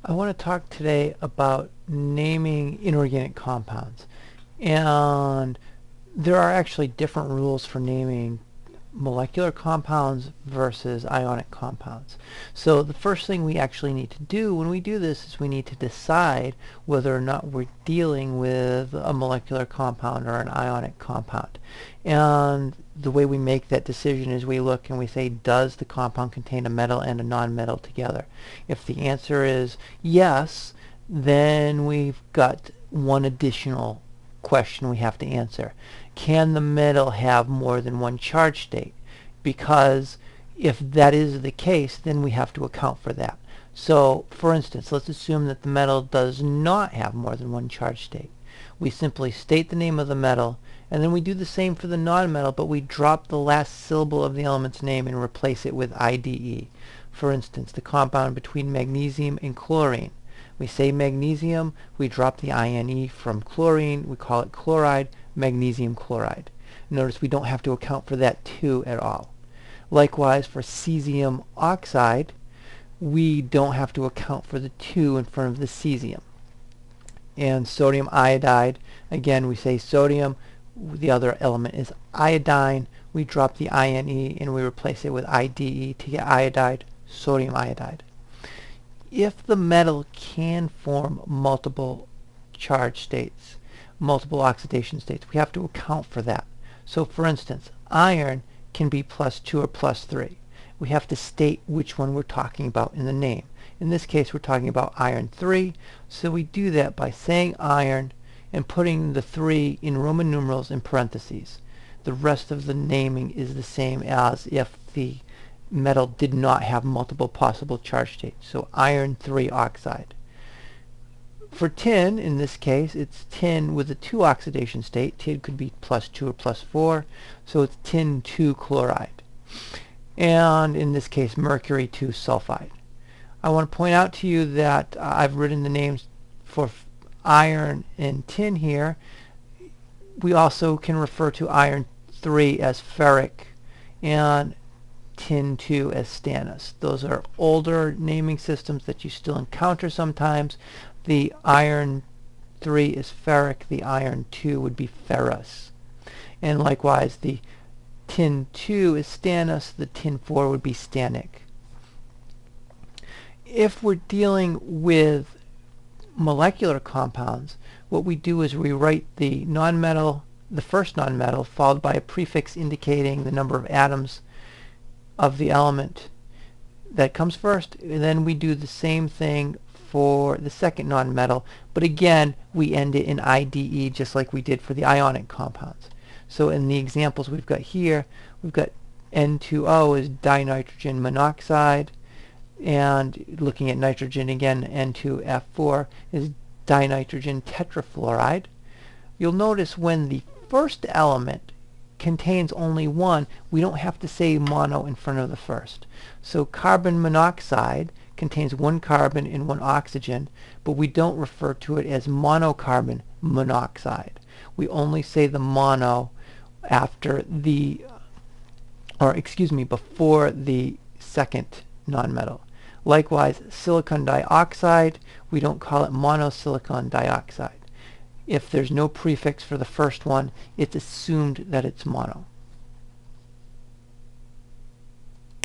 I want to talk today about naming inorganic compounds. And there are actually different rules for naming molecular compounds versus ionic compounds. So the first thing we actually need to do when we do this is we need to decide whether or not we're dealing with a molecular compound or an ionic compound. And the way we make that decision is we look and we say, does the compound contain a metal and a nonmetal together? If the answer is yes, then we've got one additional question we have to answer. Can the metal have more than one charge state? Because if that is the case, then we have to account for that. So, for instance, let's assume that the metal does not have more than one charge state. We simply state the name of the metal, and then we do the same for the nonmetal, but we drop the last syllable of the element's name and replace it with IDE. For instance, the compound between magnesium and chlorine. We say magnesium, we drop the INE from chlorine, we call it chloride, magnesium chloride. Notice we don't have to account for that 2 at all. Likewise, for cesium oxide, we don't have to account for the 2 in front of the cesium. And sodium iodide, again, we say sodium, the other element is iodine, we drop the INE and we replace it with IDE to get iodide, sodium iodide. If the metal can form multiple charge states, multiple oxidation states, we have to account for that. So for instance, iron can be +2 or +3. We have to state which one we're talking about in the name. In this case, we're talking about iron 3, so we do that by saying iron and putting the 3 in Roman numerals in parentheses. The rest of the naming is the same as if the metal did not have multiple possible charge states. So iron 3 oxide. For tin, in this case, it's tin with a 2 oxidation state. Tin could be +2 or +4, so it's tin 2 chloride. And in this case, mercury 2 sulfide. I want to point out to you that I've written the names for iron and tin here. We also can refer to iron 3 as ferric and tin 2 as stannous. Those are older naming systems that you still encounter sometimes. The iron 3 is ferric, the iron 2 would be ferrous. And likewise, the tin 2 is stannous, the tin 4 would be stannic. If we're dealing with molecular compounds, what we do is we write the nonmetal, the first nonmetal, followed by a prefix indicating the number of atoms of the element that comes first, and then we do the same thing for the second nonmetal, but again we end it in IDE just like we did for the ionic compounds. So in the examples we've got here, we've got N2O is dinitrogen monoxide, and looking at nitrogen again, N2F4 is dinitrogen tetrafluoride. You'll notice when the first element contains only one, we don't have to say mono in front of the first. So carbon monoxide contains one carbon and one oxygen, but we don't refer to it as monocarbon monoxide. We only say the mono after the, or excuse me, before the second nonmetal. Likewise, silicon dioxide, we don't call it monosilicon dioxide. If there's no prefix for the first one, it's assumed that it's mono.